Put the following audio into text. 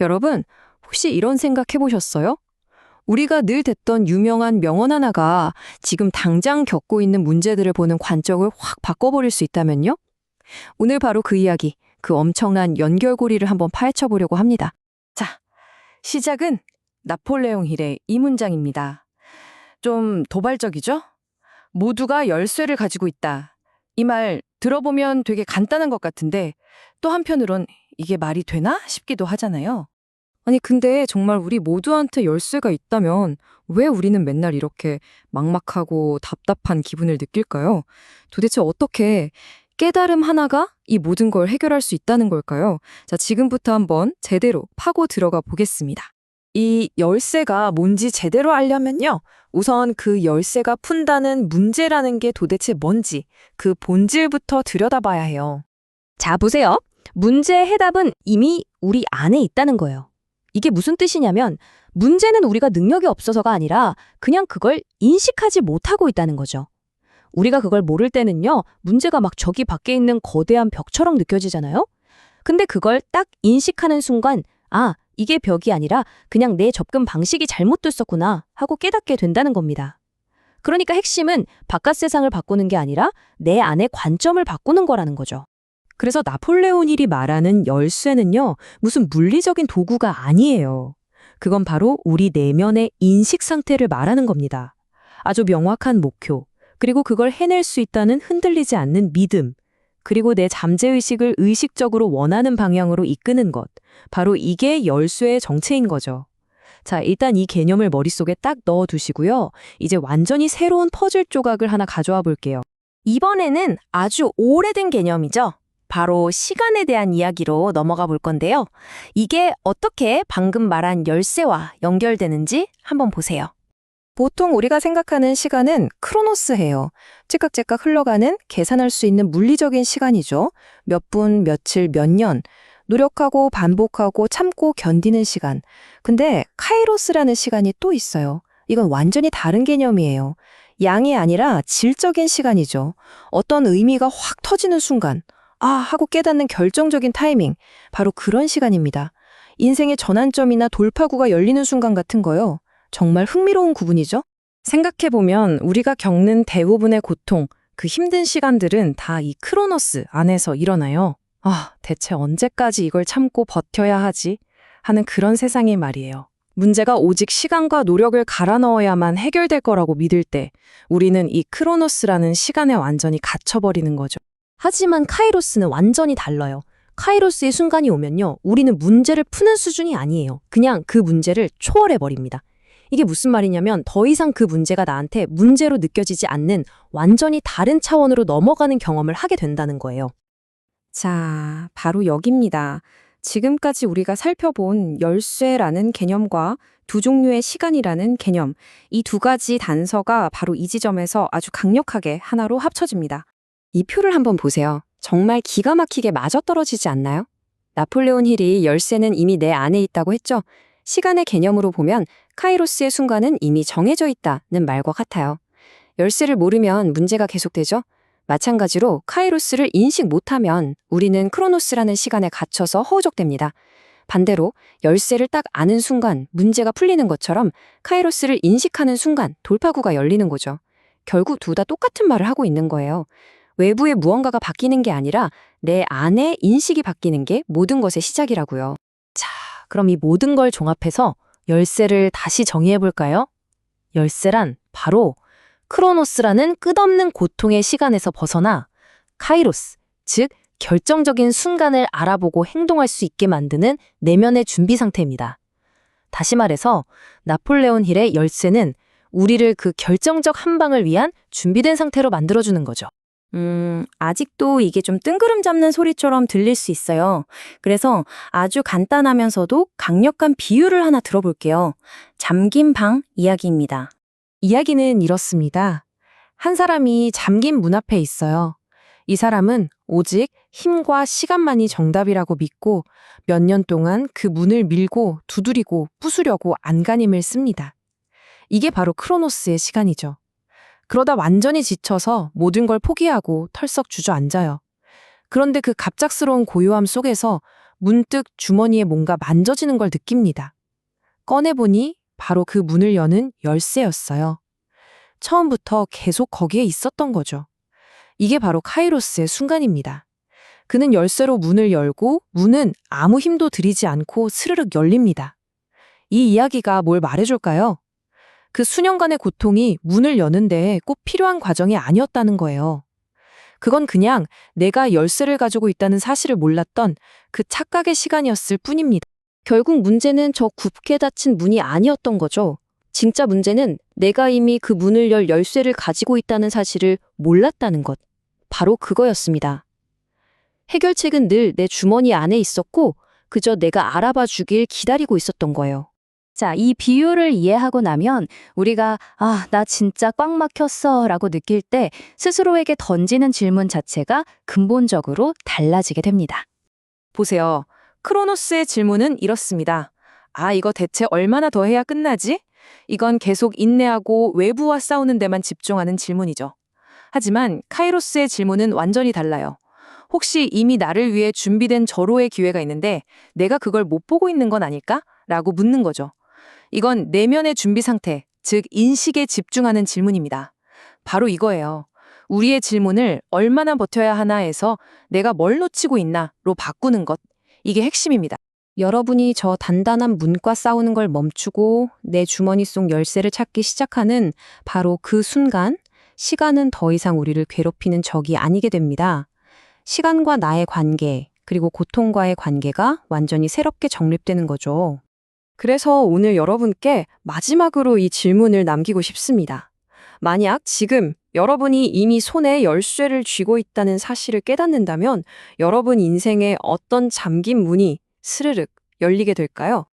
여러분, 혹시 이런 생각 해보셨어요? 우리가 늘 듣던 유명한 명언 하나가 지금 당장 겪고 있는 문제들을 보는 관점을 확 바꿔버릴 수 있다면요? 오늘 바로 그 이야기, 그 엄청난 연결고리를 한번 파헤쳐 보려고 합니다. 자, 시작은 나폴레옹 힐의 이 문장입니다. 좀 도발적이죠? 모두가 열쇠를 가지고 있다. 이 말 들어보면 되게 간단한 것 같은데 또 한편으론 이게 말이 되나 싶기도 하잖아요. 아니 근데 정말 우리 모두한테 열쇠가 있다면 왜 우리는 맨날 이렇게 막막하고 답답한 기분을 느낄까요? 도대체 어떻게 깨달음 하나가 이 모든 걸 해결할 수 있다는 걸까요? 자, 지금부터 한번 제대로 파고 들어가 보겠습니다. 이 열쇠가 뭔지 제대로 알려면요. 우선 그 열쇠가 푼다는 문제라는 게 도대체 뭔지 그 본질부터 들여다봐야 해요. 자, 보세요. 문제의 해답은 이미 우리 안에 있다는 거예요. 이게 무슨 뜻이냐면 문제는 우리가 능력이 없어서가 아니라 그냥 그걸 인식하지 못하고 있다는 거죠. 우리가 그걸 모를 때는요, 문제가 막 저기 밖에 있는 거대한 벽처럼 느껴지잖아요? 근데 그걸 딱 인식하는 순간, 아, 이게 벽이 아니라 그냥 내 접근 방식이 잘못됐었구나 하고 깨닫게 된다는 겁니다. 그러니까 핵심은 바깥 세상을 바꾸는 게 아니라 내 안의 관점을 바꾸는 거라는 거죠. 그래서 나폴레온 힐이 말하는 열쇠는요, 무슨 물리적인 도구가 아니에요. 그건 바로 우리 내면의 인식 상태를 말하는 겁니다. 아주 명확한 목표, 그리고 그걸 해낼 수 있다는 흔들리지 않는 믿음, 그리고 내 잠재의식을 의식적으로 원하는 방향으로 이끄는 것. 바로 이게 열쇠의 정체인 거죠. 자, 일단 이 개념을 머릿속에 딱 넣어두시고요. 이제 완전히 새로운 퍼즐 조각을 하나 가져와 볼게요. 이번에는 아주 오래된 개념이죠. 바로 시간에 대한 이야기로 넘어가 볼 건데요. 이게 어떻게 방금 말한 열쇠와 연결되는지 한번 보세요. 보통 우리가 생각하는 시간은 크로노스예요. 찌깍찌깍 흘러가는 계산할 수 있는 물리적인 시간이죠. 몇 분, 며칠, 몇 년. 노력하고 반복하고 참고 견디는 시간. 근데 카이로스라는 시간이 또 있어요. 이건 완전히 다른 개념이에요. 양이 아니라 질적인 시간이죠. 어떤 의미가 확 터지는 순간, 아, 하고 깨닫는 결정적인 타이밍. 바로 그런 시간입니다. 인생의 전환점이나 돌파구가 열리는 순간 같은 거요. 정말 흥미로운 구분이죠? 생각해보면 우리가 겪는 대부분의 고통, 그 힘든 시간들은 다 이 크로노스 안에서 일어나요. 아, 대체 언제까지 이걸 참고 버텨야 하지? 하는 그런 세상이 말이에요. 문제가 오직 시간과 노력을 갈아 넣어야만 해결될 거라고 믿을 때 우리는 이 크로노스라는 시간에 완전히 갇혀버리는 거죠. 하지만 카이로스는 완전히 달라요. 카이로스의 순간이 오면요, 우리는 문제를 푸는 수준이 아니에요. 그냥 그 문제를 초월해버립니다. 이게 무슨 말이냐면 더 이상 그 문제가 나한테 문제로 느껴지지 않는 완전히 다른 차원으로 넘어가는 경험을 하게 된다는 거예요. 자, 바로 여기입니다. 지금까지 우리가 살펴본 열쇠라는 개념과 두 종류의 시간이라는 개념, 이 두 가지 단서가 바로 이 지점에서 아주 강력하게 하나로 합쳐집니다. 이 표를 한번 보세요. 정말 기가 막히게 맞아떨어지지 않나요? 나폴레온 힐이 열쇠는 이미 내 안에 있다고 했죠. 시간의 개념으로 보면 카이로스의 순간은 이미 정해져 있다는 말과 같아요. 열쇠를 모르면 문제가 계속되죠. 마찬가지로 카이로스를 인식 못하면 우리는 크로노스라는 시간에 갇혀서 허우적됩니다. 반대로 열쇠를 딱 아는 순간 문제가 풀리는 것처럼 카이로스를 인식하는 순간 돌파구가 열리는 거죠. 결국 둘 다 똑같은 말을 하고 있는 거예요. 외부의 무언가가 바뀌는 게 아니라 내 안의 인식이 바뀌는 게 모든 것의 시작이라고요. 자, 그럼 이 모든 걸 종합해서 열쇠를 다시 정의해 볼까요? 열쇠란 바로 크로노스라는 끝없는 고통의 시간에서 벗어나 카이로스, 즉 결정적인 순간을 알아보고 행동할 수 있게 만드는 내면의 준비 상태입니다. 다시 말해서 나폴레온 힐의 열쇠는 우리를 그 결정적 한 방을 위한 준비된 상태로 만들어주는 거죠. 아직도 이게 좀 뜬구름 잡는 소리처럼 들릴 수 있어요. 그래서 아주 간단하면서도 강력한 비유를 하나 들어볼게요. 잠긴 방 이야기입니다. 이야기는 이렇습니다. 한 사람이 잠긴 문 앞에 있어요. 이 사람은 오직 힘과 시간만이 정답이라고 믿고 몇 년 동안 그 문을 밀고 두드리고 부수려고 안간힘을 씁니다. 이게 바로 크로노스의 시간이죠. 그러다 완전히 지쳐서 모든 걸 포기하고 털썩 주저앉아요. 그런데 그 갑작스러운 고요함 속에서 문득 주머니에 뭔가 만져지는 걸 느낍니다. 꺼내보니 바로 그 문을 여는 열쇠였어요. 처음부터 계속 거기에 있었던 거죠. 이게 바로 카이로스의 순간입니다. 그는 열쇠로 문을 열고 문은 아무 힘도 들이지 않고 스르륵 열립니다. 이 이야기가 뭘 말해줄까요? 그 수년간의 고통이 문을 여는데 꼭 필요한 과정이 아니었다는 거예요. 그건 그냥 내가 열쇠를 가지고 있다는 사실을 몰랐던 그 착각의 시간이었을 뿐입니다. 결국 문제는 저 굽게 닫힌 문이 아니었던 거죠. 진짜 문제는 내가 이미 그 문을 열 열쇠를 가지고 있다는 사실을 몰랐다는 것. 바로 그거였습니다. 해결책은 늘 내 주머니 안에 있었고 그저 내가 알아봐 주길 기다리고 있었던 거예요. 자, 이 비유를 이해하고 나면 우리가 나 진짜 꽉 막혔어 라고 느낄 때 스스로에게 던지는 질문 자체가 근본적으로 달라지게 됩니다. 보세요. 크로노스의 질문은 이렇습니다. 이거 대체 얼마나 더 해야 끝나지? 이건 계속 인내하고 외부와 싸우는 데만 집중하는 질문이죠. 하지만 카이로스의 질문은 완전히 달라요. 혹시 이미 나를 위해 준비된 절호의 기회가 있는데 내가 그걸 못 보고 있는 건 아닐까? 라고 묻는 거죠. 이건 내면의 준비 상태, 즉 인식에 집중하는 질문입니다. 바로 이거예요. 우리의 질문을 얼마나 버텨야 하나에서 내가 뭘 놓치고 있나로 바꾸는 것. 이게 핵심입니다. 여러분이 저 단단한 문과 싸우는 걸 멈추고 내 주머니 속 열쇠를 찾기 시작하는 바로 그 순간, 시간은 더 이상 우리를 괴롭히는 적이 아니게 됩니다. 시간과 나의 관계, 그리고 고통과의 관계가 완전히 새롭게 정립되는 거죠. 그래서 오늘 여러분께 마지막으로 이 질문을 남기고 싶습니다. 만약 지금 여러분이 이미 손에 열쇠를 쥐고 있다는 사실을 깨닫는다면 여러분 인생의 어떤 잠긴 문이 스르륵 열리게 될까요?